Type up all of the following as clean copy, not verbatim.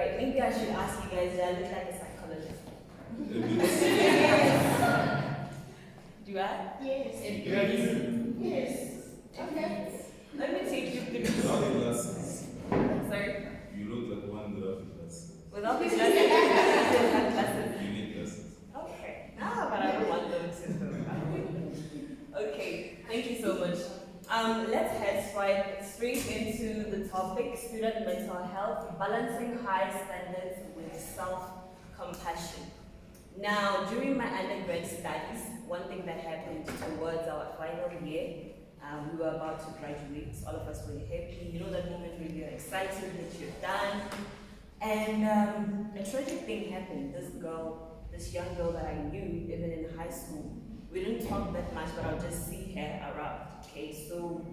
Alright, maybe I should ask you guys, do I look like a psychologist? Do I? Yes. Yes. Okay. Let me take you through. Without the glasses. Sorry? You look like one without the glasses. Without the glasses, I don't have glasses. You need glasses. Okay. But I don't want them to. Okay, thank you so much. Let's head straight into the topic, student mental health, balancing high standards with self-compassion. Now, during my undergrad studies, one thing that happened towards our final year, we were about to graduate, all of us were happy, you know that moment when you're excited that you're done, and a tragic thing happened. This young girl that I knew, even in high school, we didn't talk that much, but I'll just see her around. Okay, so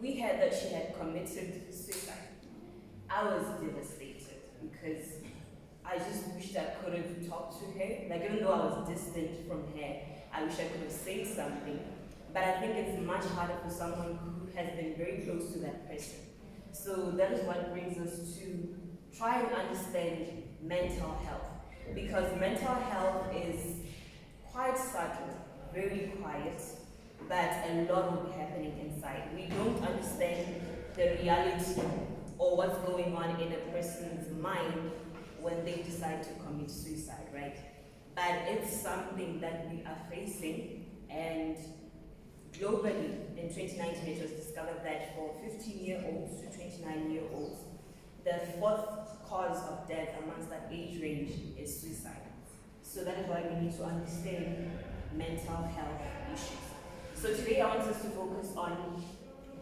we heard that she had committed suicide. I was devastated because I just wished I could have talked to her. Like, even though I was distant from her, I wish I could have said something. But I think it's much harder for someone who has been very close to that person. So that is what brings us to try and understand mental health. Because mental health is quite subtle, very quiet, but a lot will be happening inside. We don't understand the reality or what's going on in a person's mind when they decide to commit suicide, right? But it's something that we are facing, and globally in 2019 it was discovered that for 15-year-olds to 29-year-olds, the fourth cause of death amongst that age range is suicide. So that is why we need to understand mental health issues. So today I want us to focus on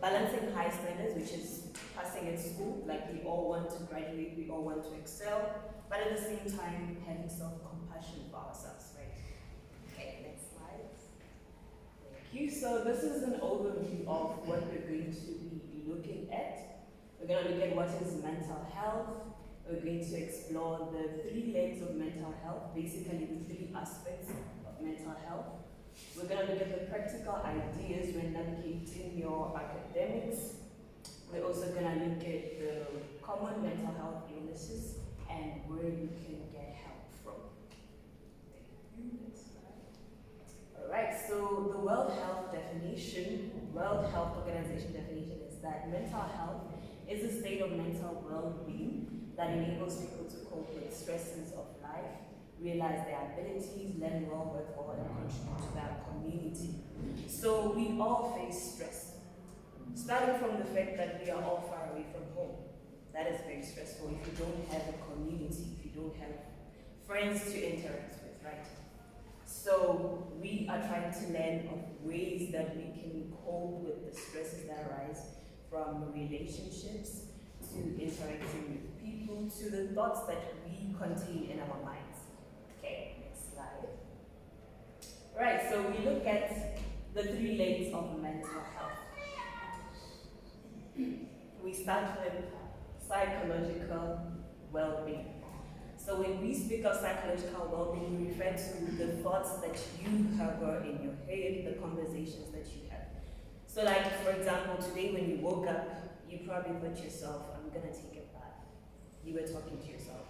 balancing high standards, which is passing in school, like we all want to graduate, we all want to excel, but at the same time having self-compassion for ourselves, right? Okay, next slide. Thank you. So this is an overview of what we're going to be looking at. We're going to look at what is mental health. We're going to explore the three legs of mental health, basically the three aspects of mental health. We're going to look at the practical ideas when navigating your academics. We're also going to look at the common mental health illnesses and where you can get help from. Alright, so the World Health Organization definition is that mental health is a state of mental well-being that enables people to cope with stresses of life, realize their abilities, learn well, work well, and contribute to their community. So we all face stress. Starting from the fact that we are all far away from home. That is very stressful if you don't have a community, if you don't have friends to interact with, right? So we are trying to learn of ways that we can cope with the stresses that arise from relationships, to interacting with people, to the thoughts that we contain in our minds. Okay, next slide. Right, so we look at the three legs of mental health. We start with psychological well-being. So when we speak of psychological well-being, we refer to the thoughts that you harbor in your head, the conversations that you have. So like, for example, today when you woke up, you probably thought to yourself, I'm gonna take a bath. You were talking to yourself.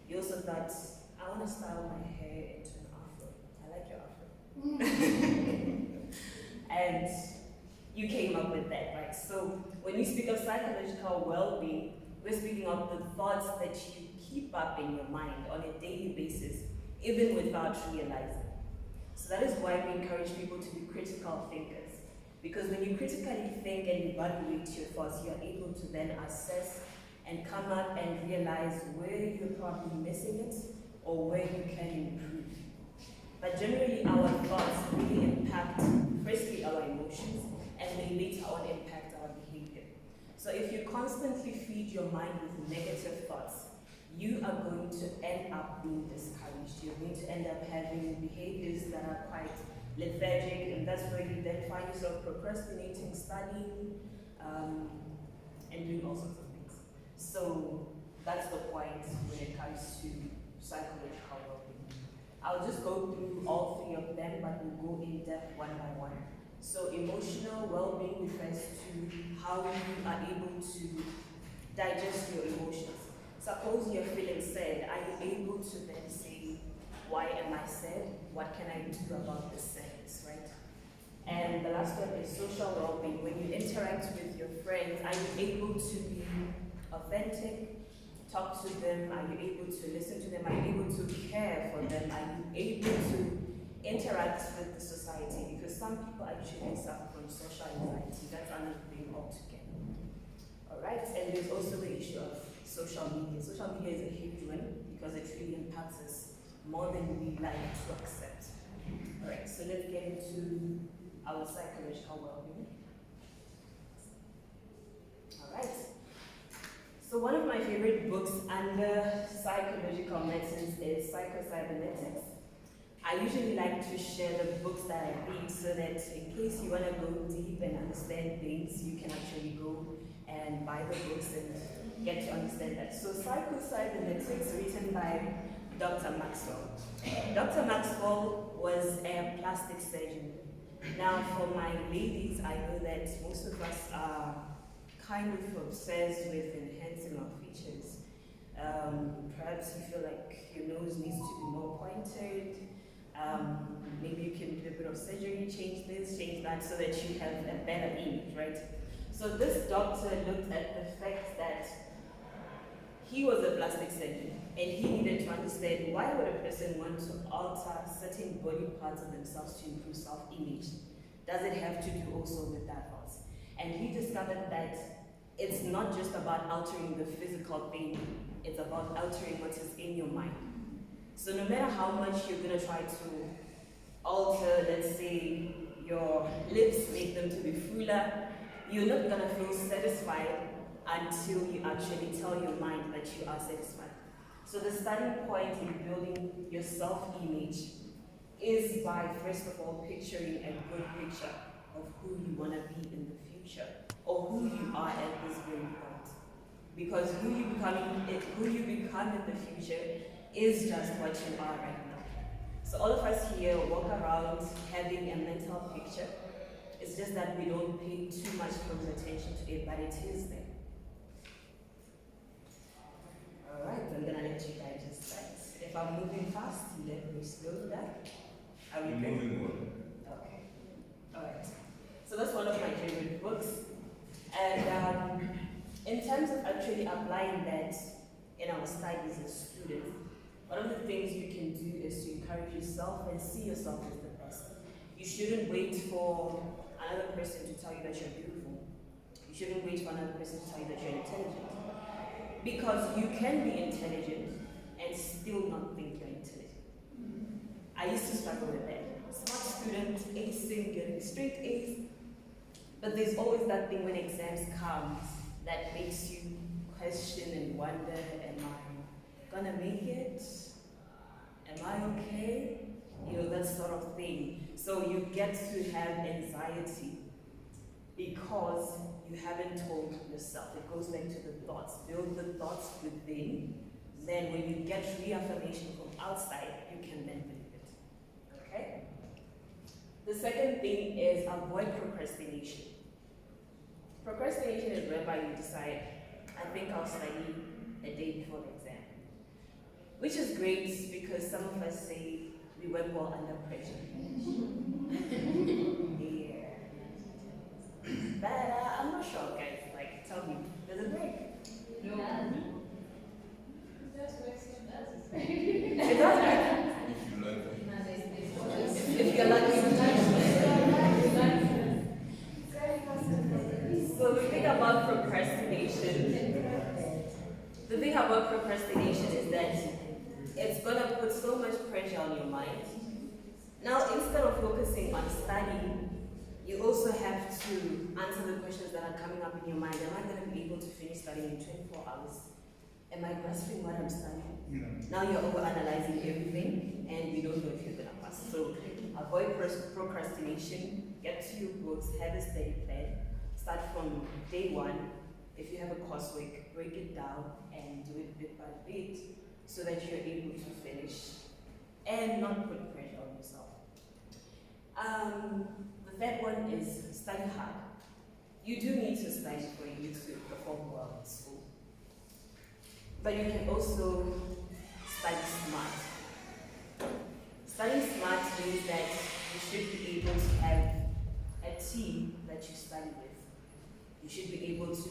You also thought, I wanna style my hair into an afro. I like your afro. And you came up with that, right? So when we speak of psychological well-being, we're speaking of the thoughts that you keep up in your mind on a daily basis, even without realizing. So that is why we encourage people to be critical thinkers. Because when you critically think and evaluate your thoughts, you're able to then assess and come up and realize where you're probably missing it or where you can improve. But generally, our thoughts really impact, firstly, our emotions, and they later on impact our behavior. So if you constantly feed your mind with negative thoughts, you are going to end up being discouraged. You're going to end up having behaviors that are quite lethargic, and that's where you then find yourself procrastinating, studying, and doing all sorts of things. So that's the point when it comes to psychological well-being. I'll just go through all three of them, but we'll go in depth one by one. So emotional well-being refers to how you are able to digest your emotions. suppose you're feeling sad, are you able to then say, why am I sad? What can I do about this sadness, right? And the last one is social well-being. When you interact with your friends, are you able to be authentic? Talk to them? Are you able to listen to them? Are you able to care for them? Are you able to interact with the society? Because some people actually suffer from social anxiety. That's another thing altogether. Alright, and there's also the issue of social media. Social media is a huge one because it really impacts us more than we like to accept. Alright, so let's get into our psychological well-being. Alright. So one of my favorite books under psychological medicine is Psychocybernetics. I usually like to share the books that I read so that in case you want to go deep and understand things, you can actually go and buy the books and get to understand that. So Psychocybernetics, written by Dr. Maxwell. Dr. Maxwell was a plastic surgeon. Now for my ladies, I know that most of us are kind of obsessed with enhancing our features. Perhaps you feel like your nose needs to be more pointed. Maybe you can do a bit of surgery, change this, change that, so that you have a better image, right? So this doctor looked at the fact that he was a plastic surgeon and he needed to understand why would a person want to alter certain body parts of themselves to improve self-image. Does it have to do also with that else? And he discovered that it's not just about altering the physical thing, it's about altering what is in your mind. So no matter how much you're gonna try to alter, let's say, your lips, make them to be fuller, you're not gonna feel satisfied until you actually tell your mind that you are satisfied. So the starting point in building your self-image is by, first of all, picturing a good picture of who you want to be in the future, or who you are at this very point. Because who you become in the future is just what you are right now. So all of us here walk around having a mental picture. It's just that we don't pay too much close attention to it, but it is there. Alright, I'm gonna let you guys just start. If I'm moving fast, let me slow down. Are we good? Moving on. Okay. Alright. So that's one of my favorite books. And in terms of actually applying that in our studies as students, one of the things you can do is to encourage yourself and see yourself as the best. You shouldn't wait for another person to tell you that you're beautiful. You shouldn't wait for another person to tell you that you're intelligent. Because you can be intelligent and still not think you're intelligent. I used to struggle with that. Smart student, acing, getting straight A's. But there's always that thing when exams come that makes you question and wonder, am I gonna make it? Am I okay? You know, that sort of thing. So you get to have anxiety because you haven't told yourself. It goes back to the thoughts. Build the thoughts within. Then when you get reaffirmation from outside, you can then believe it. Okay? The second thing is avoid procrastination. Procrastination is whereby you decide, I think I'll study a day before the exam. Which is great because some of us say we work well under pressure. Yeah. But I'm not sure, guys. Like, tell me, does it break? No. It does break. It does break. If you're lucky. So the thing about procrastination is that it's gonna put so much pressure on your mind. Now, instead of focusing on studying, you also have to answer the questions that are coming up in your mind. Am I going to be able to finish studying in 24 hours? Am I grasping what I'm studying? Yeah. Now you're overanalyzing everything and you don't know if you're going to pass. So avoid procrastination, get to your books, have a study plan, start from day one. If you have a coursework, break it down and do it bit by bit so that you're able to finish and not put pressure on yourself. The third one is study hard. You do need to study for you to perform well in school. But you can also study smart. Studying smart means that you should be able to have a team that you study with. You should be able to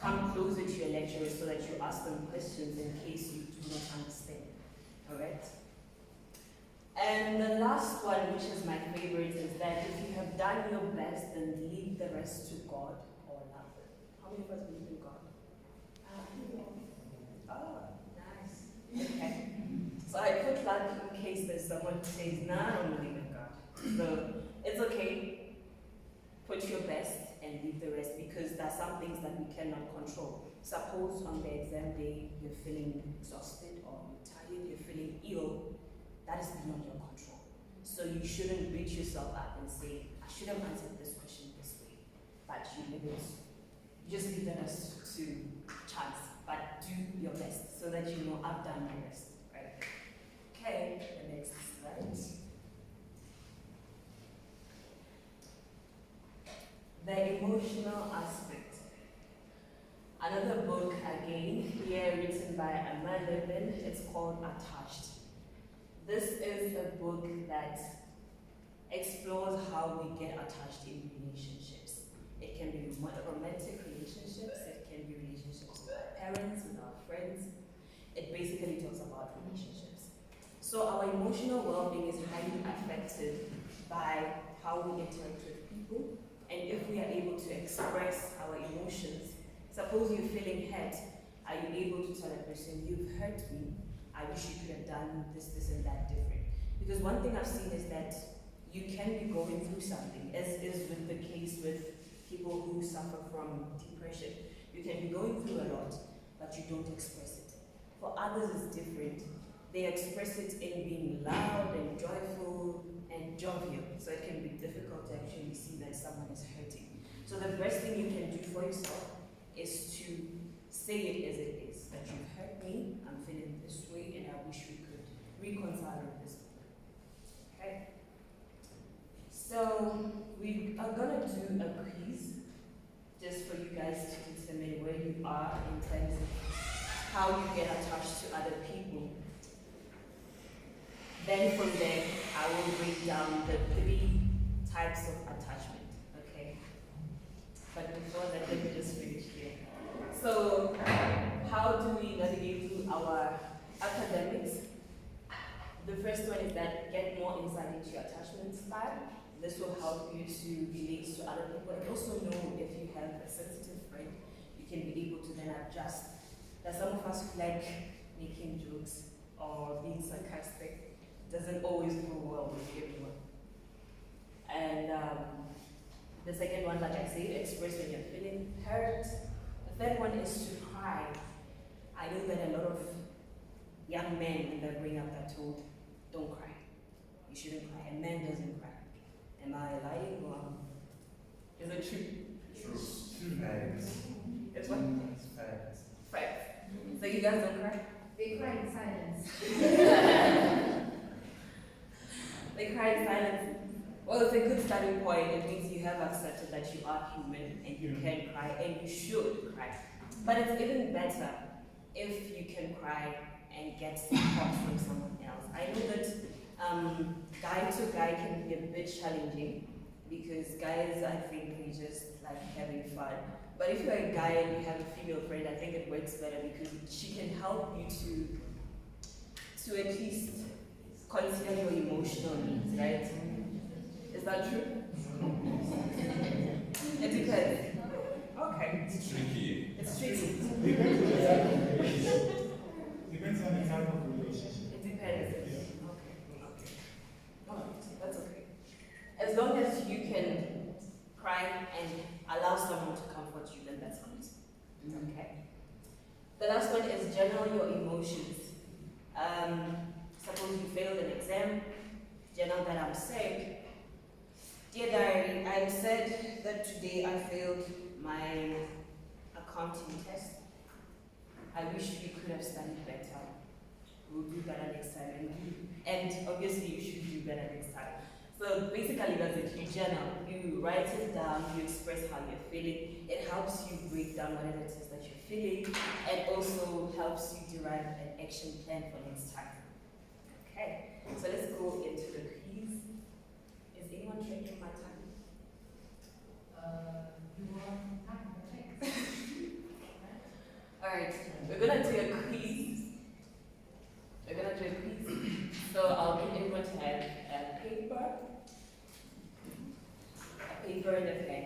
come closer to your lecturers so that you ask them questions in case you do not understand. Alright? And the last one, which is my favorite, is that if you have done your best, then leave the rest to God or nothing. How many of us believe in God? Oh, nice. Okay. So I put that in case there's someone who says, nah, I don't believe in God. So it's okay. Put your best and leave the rest, because there are some things that we cannot control. Suppose on the exam day you're feeling exhausted or you're tired, you're feeling ill. That is beyond your control. So you shouldn't beat yourself up and say, I should have answered this question this way. But you leave it. You just leave the rest to chance. But do your best so that you know I've done my best. Right? Okay, the next slide. The emotional aspect. Another book again, here written by Amanda Levin, it's called Attached. This is a book that explores how we get attached in relationships. It can be romantic relationships, it can be relationships with our parents, with our friends. It basically talks about relationships. So our emotional well-being is highly affected by how we interact with people, and if we are able to express our emotions. Suppose you're feeling hurt, are you able to tell a person, you've hurt me, I wish you could have done this, this, and that different? Because one thing I've seen is that you can be going through something, as is with the case with people who suffer from depression. You can be going through a lot, but you don't express it. For others, it's different. They express it in being loud and joyful and jovial. So it can be difficult to actually see that someone is hurting. So the best thing you can do for yourself is to say it as it is, that you've hurt me, I'm feeling this way, and I wish we could reconcile in this way. Okay? So we are gonna do a quiz just for you guys to determine where you are in terms of how you get attached to other people. Then from there, I will break down the 3 types of attachment, okay? But before that, let me just finish here. So, how do we navigate through our academics? The first one is that get more insight into your attachment style. This will help you to relate to other people and also know if you have a sensitive friend, you can be able to then adjust. There's some of us who like making jokes or being sarcastic. Doesn't always go well with everyone. And the second one, like I said, express when you're feeling hurt. The third one is to cry. I know that a lot of young men when they're growing up are told, don't cry. You shouldn't cry. A man doesn't cry. Am I lying or is it true? True. Facts. It's what? Facts. Facts. So you guys don't cry? They cry in silence. They cry in silence. Well, it's a good starting point. It means you have accepted that you are human and you can cry and you should cry. But it's even better if you can cry and get support from someone else. I know that guy to guy can be a bit challenging because guys, I think, we just like having fun. But if you're a guy and you have a female friend, I think it works better because she can help you to at least consider your emotional needs, right? Is that true? It depends. Okay. It's tricky. It's tricky. Depends on the type of relationship. It depends. Okay. Alright, that's okay. As long as you can cry and allow someone to comfort you, then that's good. Okay. The last one is journal your emotions. Suppose you failed an exam, journal that I'm sick. Dear diary, I said that today I failed my accounting test. I wish we could have studied better. We'll do better next time. And obviously you should do better next time. So basically that's it. You journal, you write it down, you express how you're feeling. It helps you break down whatever it is that you're feeling and also helps helps you derive an action plan for next time. Okay, so let's go into the quiz. Is anyone tracking my time? You want time to check. Alright, we're gonna do a quiz. So I'll need everyone to have a paper and a pen.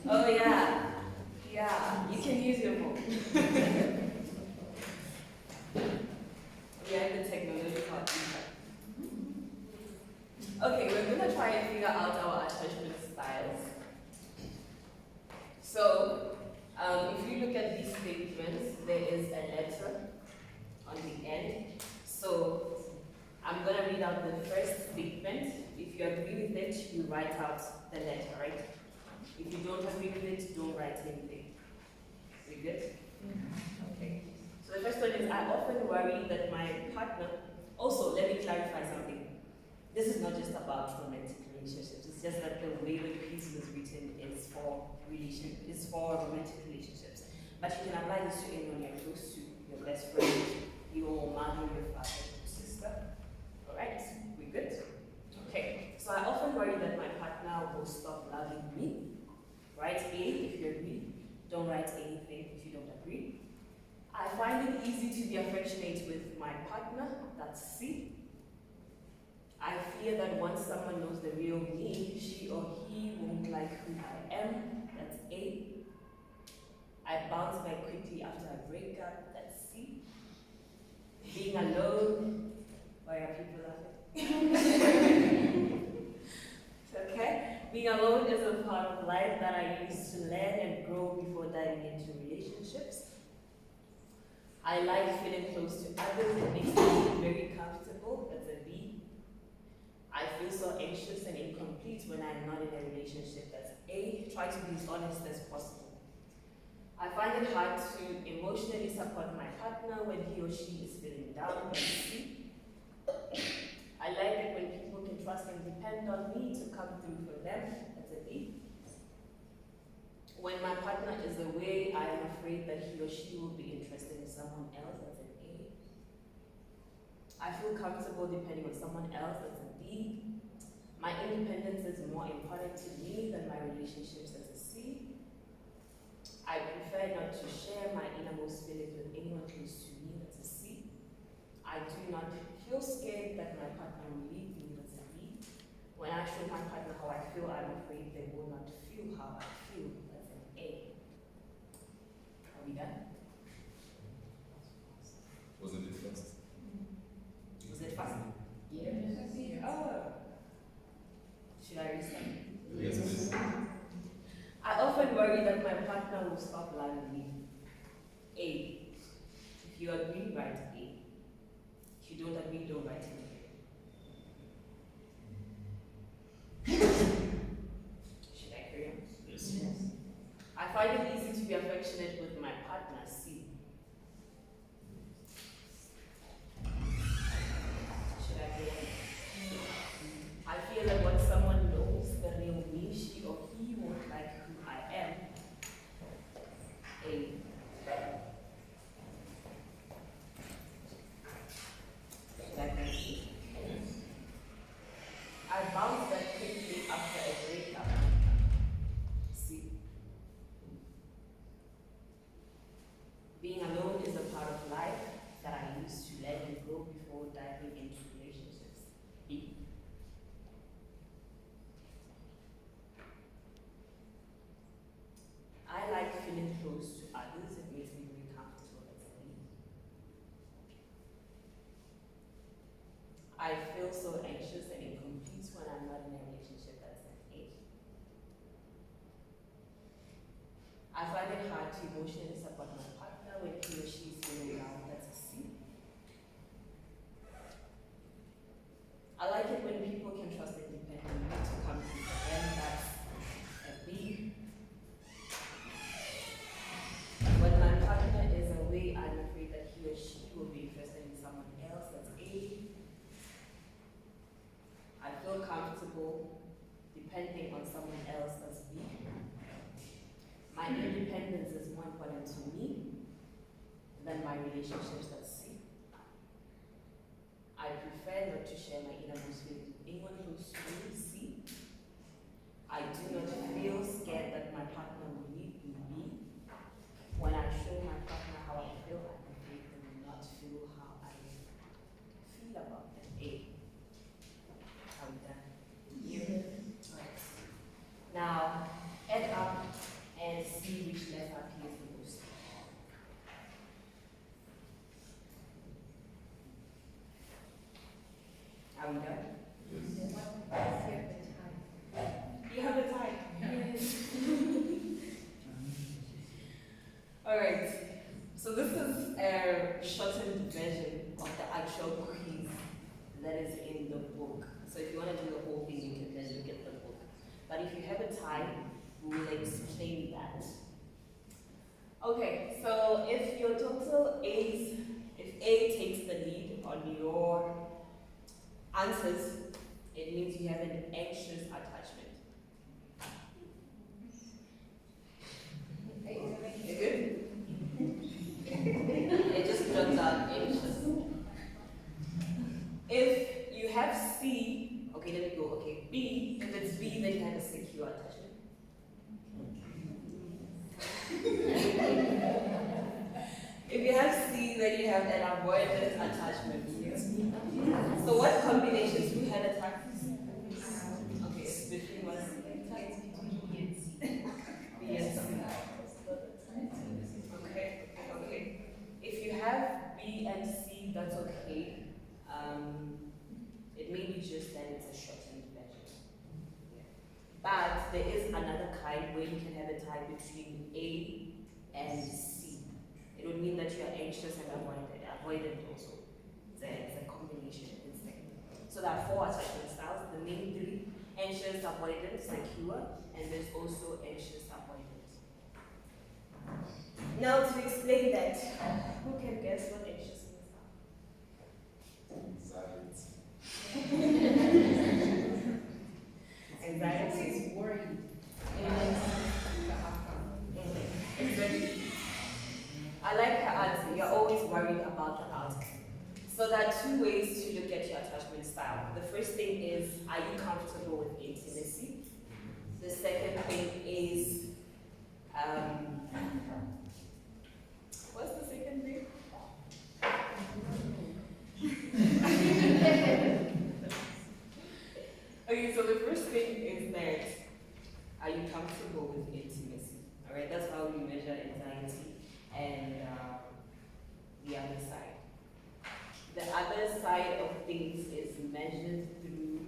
Oh yeah, you can use your phone. We have the technology part. Okay, we're gonna try and figure out our attachment styles. So, if you look at these statements, there is a letter on the end. So, I'm gonna read out the first statement. If you agree with it, you write out the letter, right? If you don't agree with it, don't write anything. We good? Okay. So the first one is, I often worry that my partner, also let me clarify something. This is not just about romantic relationships, it's just that the way the piece was written is for romantic relationships. But you can apply this to anyone you're close to, your best friend, your mother, your father, your sister. Alright, we good? Okay, so I often worry that my partner will stop loving me. Write A if you agree, don't write anything if you don't agree. I find it easy to be affectionate with my partner, that's C. I fear that once someone knows the real me, she or he won't like who I am, that's A. I bounce back quickly after a breakup, that's C. Being alone, why are people laughing? Okay, being alone is a part of life that I use to learn and grow before diving into relationships. I like feeling close to others, it makes me feel very comfortable, that's a B. I feel so anxious and incomplete when I'm not in a relationship, that's A. Try to be as honest as possible. I find it hard to emotionally support my partner when he or she is feeling down, that's C. I like it when people can trust and depend on me to come through for them, that's a B. When my partner is away, I am afraid that he or she will be interested in someone else, that's an A. I feel comfortable depending on someone else, that's a B. My independence is more important to me than my relationships, that's a C. I prefer not to share my innermost feelings with anyone close to me, that's a C. I do not feel scared that my partner will leave me, that's a B. When I show my partner how I feel, I'm afraid they will not feel how I feel, that's an A. Are we done? Was it fast? Was it fast? Yes. Oh. Should I restart? Yes, please. I often worry that my partner will stop loving me. A. If you agree, write A. If you don't agree, don't write anything. Should I carry on? Yes. I find it easy to be affectionate with my partner. C. Should I go on? I feel that once someone knows the real me, she or he won't like who I am. A. Should I go? I bounce back quickly after a breakup. C. Being alone is a part of life that I use to let it go before diving into relationships. B. I like feeling close to others. It makes me very comfortable as a me. I feel so anxious and incomplete when I'm not in a relationship. That's an A. I find it hard to emotionally support my partner when he or she is feeling down. That's a C. I like it when people can trust and depend on me to come through for them. That's a B. When my partner is away, I'm afraid that he or she will be interested in someone else. That's A. I feel comfortable depending on someone else. That's B. My independence is more important to than my relationships at C. I prefer not to share my innermost feelings with anyone close to me, C. I do not feel scared that my partner will leave me. When I show my partner how I feel, I can make them not feel how I feel about them. A. Are we done? You. Right. Now, add up and see which letter appears the most. Are we done? Yes. You have the time. Alright, so this is a shortened version of the actual quiz that is in the book. So if you want to do the whole thing, you can then look at the book. But if you have the time, we will explain that. Okay, so if your total A's, if A takes the lead on your answers, it means you have an anxious attachment. You good? It just turns out anxious. If you have C, okay, let me go. Okay, B, if it's B, then you have a secure attachment. If you have C, then you have an avoidant attachment here. So what combinations we had attacked? Okay, it's between what? B and C. Okay. If you have B and C, that's okay. It may be just that it's a shortened version. But there is another kind where you can have a tie between A and C. It would mean that you are anxious and avoidant also. It's a combination instead. So there are 4 attachment styles. The main 3: anxious, avoidant, secure, and there's also anxious avoidant. Now to explain that, who can guess what anxious means? Anxiety is worry. Exactly. I like her answer. You're always worried about the outcome. So there are 2 ways to look at your attachment style. The first thing is, are you comfortable with intimacy? The second thing is, what's the second thing? Okay, so the first thing is that, are you comfortable with intimacy? Alright, that's how we measure anxiety and the other side. The other side of things is measured through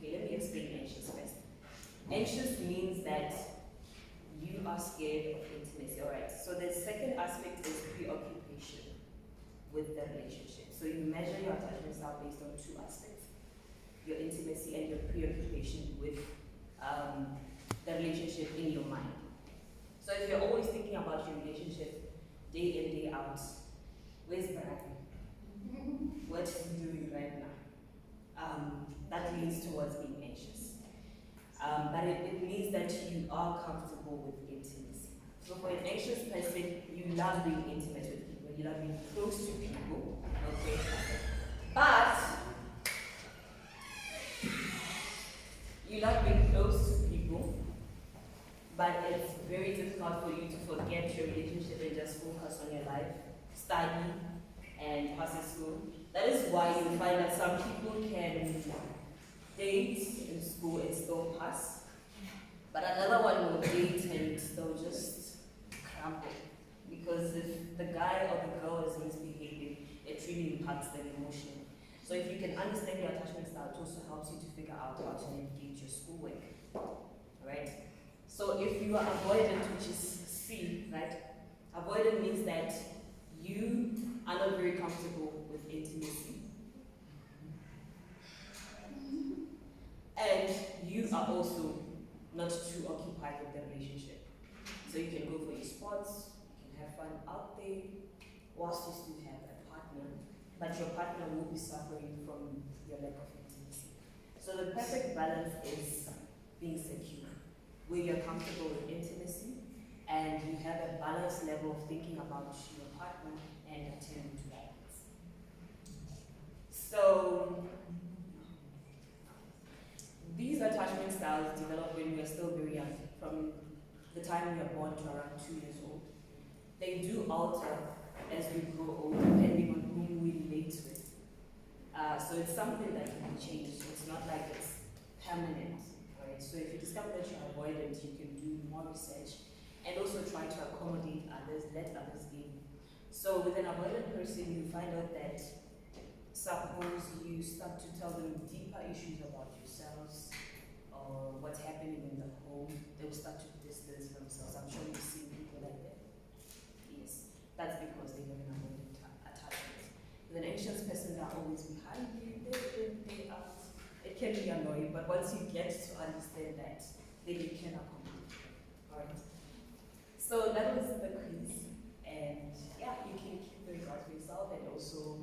let me explain anxious first. Anxious means that you are scared of intimacy. Alright, so the second aspect is preoccupation with the relationship. So you measure your attachment style based on 2 aspects: your intimacy and your preoccupation with the relationship in your mind. So if you're always thinking about your relationship day in, day out, where's Baraka? What is he doing right now? That leans towards being anxious. But it means that you are comfortable with intimacy. So for an anxious person, you love being intimate with people, you love being close to people, okay? But you love being close to people, but it's very difficult for you to forget your relationship and just focus on your life, study, and pass in school. That is why you find that some people can date in school and still pass, but another one will date and they'll just crumble. Because if the guy or the girl is misbehaving, it really impacts them emotionally. So if you can understand your attachment style, it also helps you to figure out how to navigate your schoolwork. Right? So if you are avoidant, which is C, right? Avoidant means that you are not very comfortable with intimacy. And you are also not too occupied with the relationship. So you can go for your sports, you can have fun out there, whilst you still have a partner, but your partner will be suffering from your lack of intimacy. So the perfect balance is being secure, where you're comfortable with intimacy and you have a balanced level of thinking about your partner and attending to that. So, these attachment styles develop when we are still very young, from the time we are born to around 2 years old. They do alter as we grow older, depending on whom we relate with. So it's something that can change. It's not like it's permanent, right? So if you discover that you're avoidant, you can do more research and also try to accommodate others, let others in. So with an avoidant person, you find out that suppose you start to tell them deeper issues about yourselves or what's happening in the home, they'll start to distance themselves. I'm sure you've seen people like that. Yes, that's because they have an avoidant attachment. With an anxious person, they're always behind you, day in, day out. It can be annoying, but once you get to understand that, then you can accommodate. Alright. So that was the quiz. And yeah, you can keep the results for yourself and also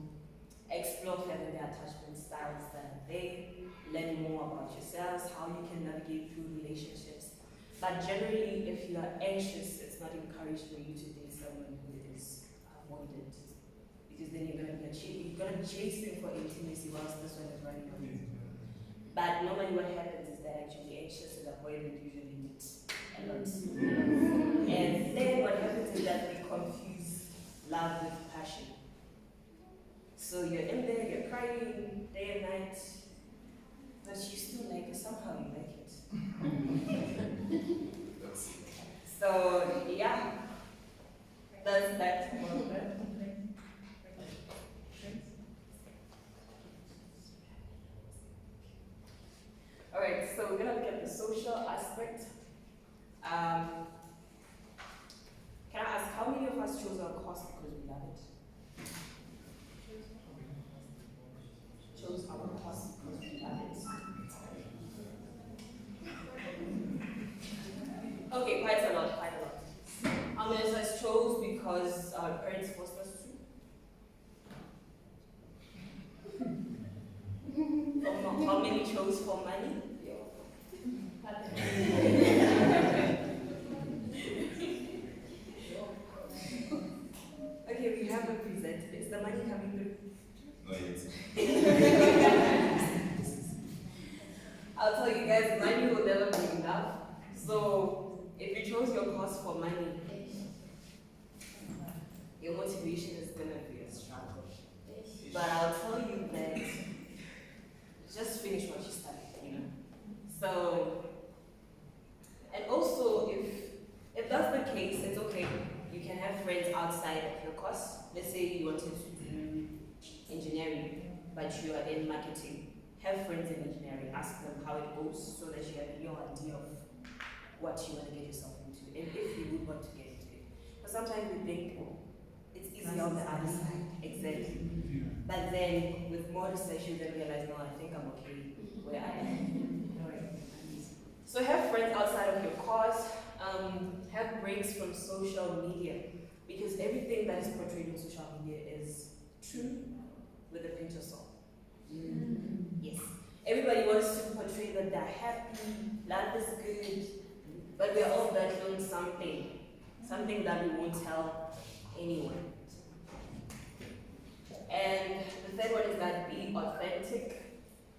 explore further the attachment styles that are there, learn more about yourselves, how you can navigate through relationships. But generally, if you are anxious, it's not encouraged for you to date someone who is avoidant. Because then you're gonna be chasing for intimacy whilst this one is running away. But normally what happens is that actually anxious and avoidant usually meet a lot. And then what happens is that we confuse love with passion. So you're in there, you're crying day and night, but you still like it, somehow you like it. So yeah, that's that. Alright, so we're gonna look at the social aspect. Can I ask how many of us chose our course because we love it? Chose our course because we love it. Okay, quite a lot. How many of us chose because our parents forced us to? How many chose for money? Okay, we have a present. Is the money coming through? Not yet. I'll tell you guys, money will never be enough. So if you chose your course for money, your motivation is gonna be a struggle. But I'll tell you that just finish what you started, you know. So, and also if that's the case, it's okay. You can have friends outside of your course. Let's say you wanted to do engineering, but you are in marketing. Have friends in engineering, ask them how it goes so that you have your idea of what you want to get yourself into and if you would want to get into it. But sometimes we think it's easy on the other side. Exactly. But then with more research you then realize, no, I think I'm okay where I am. So have friends outside of your course, have breaks from social media because everything that is portrayed on social media is true with a pinch of salt. Yes. Everybody wants to portray that they're happy, life is good, but we're all battling something that we won't tell anyone. And the third one is that be authentic.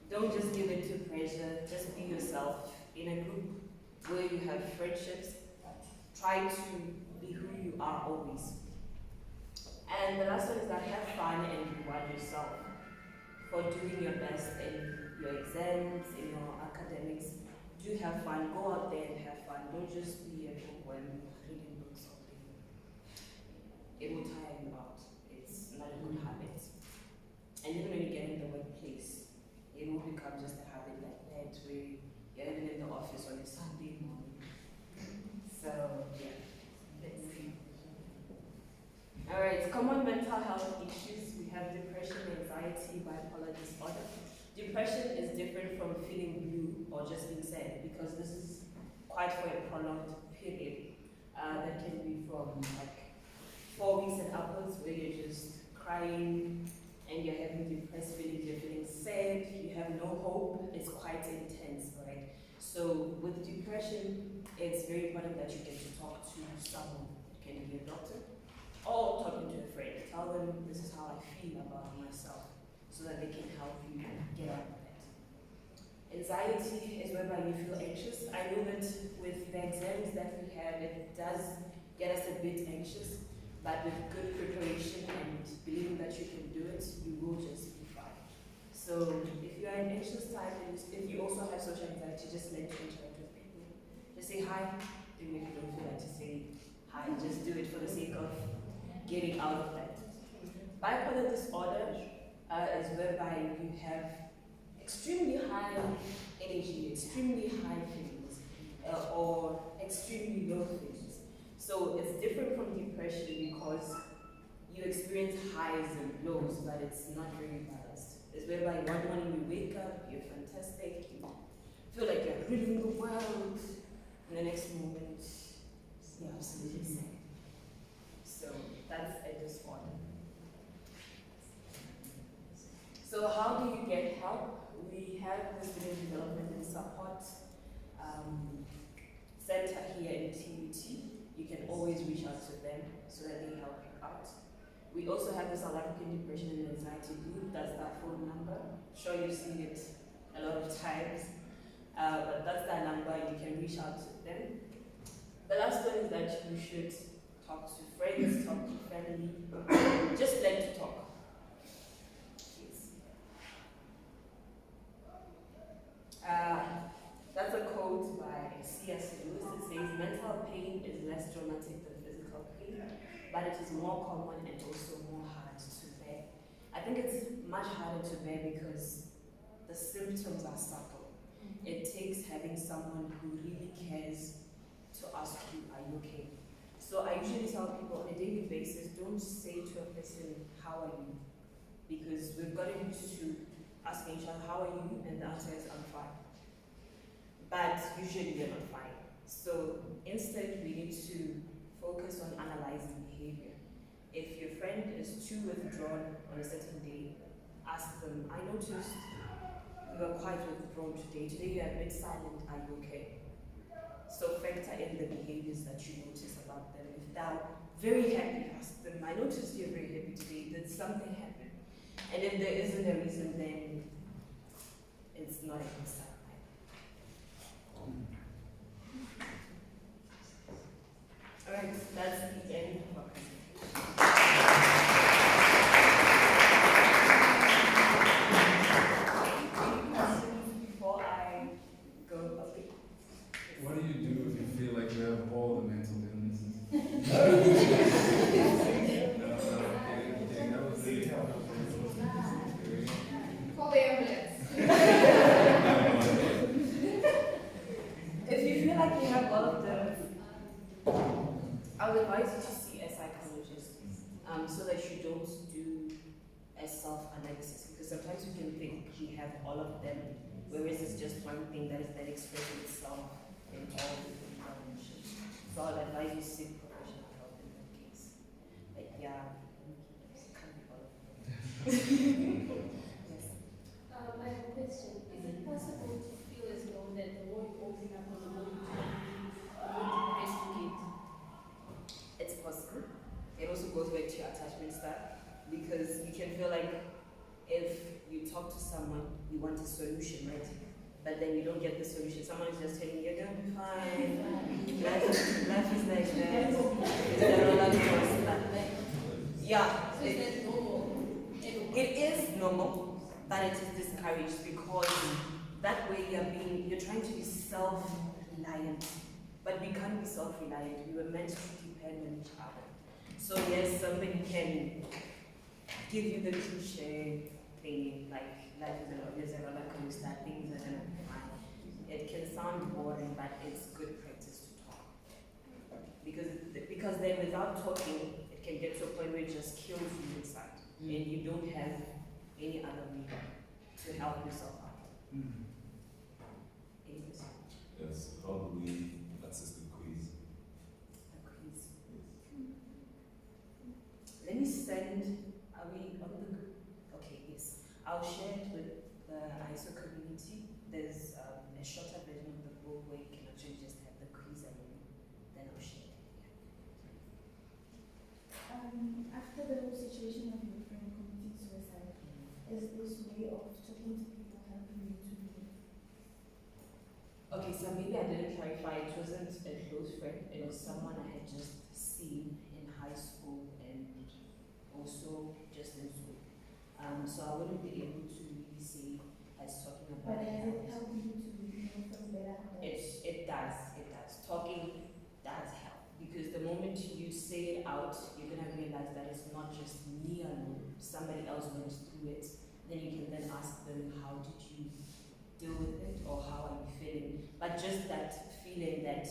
Don't just give in to pressure, just be yourself. In a group where you have friendships, try to be who you are always. And the last one is that have fun and reward yourself for doing your best in your exams, in your academics. Do have fun, go out there and have fun. Don't just be a bookworm reading books all day. It will tire you out. It's not a good habit. And even when you get in the workplace, it will become just a habit like that where you're even in the office on a Sunday morning. So yeah, let's see. Alright, common mental health issues. We have depression, anxiety, bipolar disorder. Depression is different from feeling blue or just being sad because this is quite for a prolonged period. That can be from like 4 weeks and upwards where you're just crying and you're having depressed feelings, you're feeling sad, you have no hope. It's quite intense, right? So with depression, it's very important that you get to talk to someone. It can be a doctor or talking to a friend. Tell them this is how I feel about myself so that they can help you get out of that. Anxiety is whereby you feel anxious. I know that with the exams that we have, it does get us a bit anxious, but with good preparation and believing that you can do it, you will just be fine. So if you are an anxious type and if you also have social anxiety, just learn to interact with people. Just say hi, even if you don't feel like to say hi, just do it for the sake of getting out of that. Bipolar disorder is whereby you have extremely high energy, extremely high feelings, or extremely low feelings. So it's different from depression because you experience highs and lows, but it's not very balanced. It's whereby one morning you wake up, you're fantastic, you feel like you're ruling the world, and the next moment you're absolutely sad. So that's a disorder. So how do you get help? We have the Student Development and Support Center here in TUT. You can always reach out to them so that they help you out. We also have the South African Depression and Anxiety Group. That's that phone number. I'm sure you've seen it a lot of times. But that's that number. You can reach out to them. The last one is that you should talk to friends, talk to family. Just learn to talk. That's a quote by C.S. Lewis. It says, mental pain is less traumatic than physical pain, but it is more common and also more hard to bear. I think it's much harder to bear because the symptoms are subtle. It takes having someone who really cares to ask you, are you okay? So I usually tell people on a daily basis, don't say to a person, how are you? Because we've gotten used to asking each other, how are you? And the answer is, I'm fine. But usually we're not fine. So instead, we need to focus on analyzing behavior. If your friend is too withdrawn on a certain day, ask them, I noticed you are quite withdrawn today. Today you are a bit silent, are you okay? So factor in the behaviors that you notice about them. If they're very happy, ask them, I noticed you're very happy today. Did something happen? And if there isn't a reason, then it's not a good sign. Alright, that's the end of our presentation. Any questions before I go? Okay. What do you do if you feel like you have all the mental illnesses? That was really helpful. Call the ambulance. If you feel like you have all of them, I would advise you to see a psychologist so that you don't do a self-analysis, because sometimes you can think you have all of them, whereas it's just one thing that expresses itself in all different dimensions. So I'd advise you seek professional help in that case. But yeah, can't be all of them. Yes. I have a question. Is it possible to feel as though that the more you open up on the more you investigate? It's possible. It also goes back to your attachment style, because you can feel like if you talk to someone, you want a solution, right? But then you don't get the solution. Someone is just telling you, you're gonna be fine. Life is like that. It's a roller coaster. Yeah, So is that normal? it is normal, but it is discouraged because that way you're trying to be self-reliant. But we can't be self-reliant. We were meant to depend on each other. So yes, somebody can give you the cliche thing, like life is a roller coaster, things are gonna be fine. It can sound boring, but it's good practice to talk. Because then without talking, it can get to a point where it just kills you inside. And you don't have any other way to help yourself out. Any questions? Yes, how do we access the quiz? A quiz. Let me send, are we on the group? Okay, yes. I'll share it with the ISO community. There's a shorter version of the book maybe I didn't clarify. It wasn't a close friend. It was someone I had just seen in high school and also just in school. So I wouldn't be able to really say as talking about But does health. it help you to feel better? It does. Talking does help because the moment you say it out, you're gonna realize that it's not just me alone. Somebody else went through it. Then you can then ask them, how did you deal with it, or how are you feeling? But just that feeling that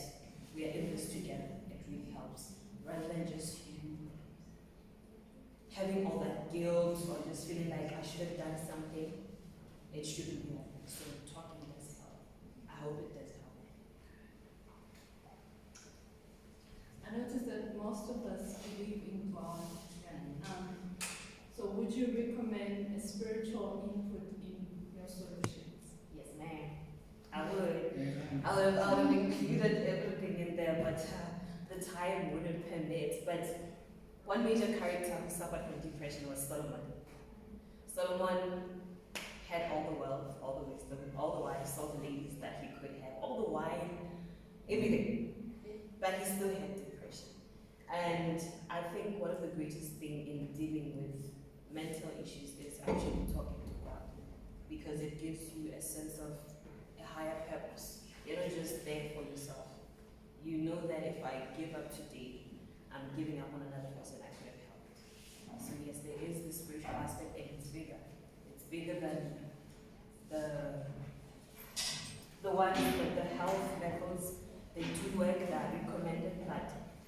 we are in this together, it really helps. Rather than just you having all that guilt or just feeling like I should have done something, it shouldn't be like that. So talking does help. I hope it does help. I noticed that most of us believe in God. So would you recommend a spiritual input in your solutions? Yes, ma'am. I would have included everything in there, but the time wouldn't permit. But one major character who suffered from depression was Solomon. Solomon had all the wealth, all the wisdom, all the wives, all the ladies that he could have, all the wine, everything. But he still had depression. And I think one of the greatest things in dealing with mental issues is actually talking to God, because it gives you a sense of a higher purpose. You're not just there for yourself. You know that if I give up today, I'm giving up on another person I could have helped. So yes, there is the spiritual aspect, and it's bigger. It's bigger than the ones that the health methods, they do work, that are recommended, but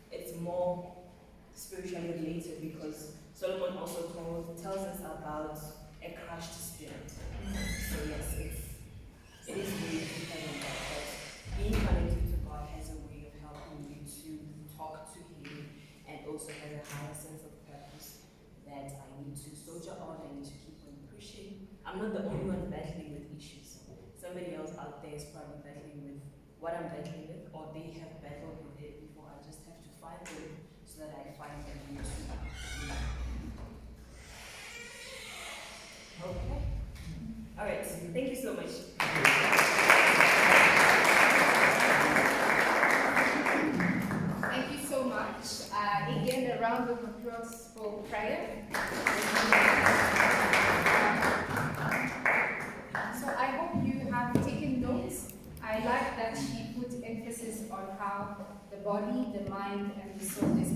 it's more spiritually related, because Solomon also tells us about a crushed spirit. So yes, it is really dependent on that, but being connected to God has a way of helping you to talk to Him, and also has a higher sense of purpose that I need to soldier on, I need to keep on pushing. I'm not the only one battling with issues. Somebody else out there is probably battling with what I'm battling with, or they have battled with it before. I just have to find them so that I find them too. Okay. All right. Thank you so much. Thank you so much. Again, a round of applause for prayer. So I hope you have taken notes. I like that she put emphasis on how the body, the mind, and the soul is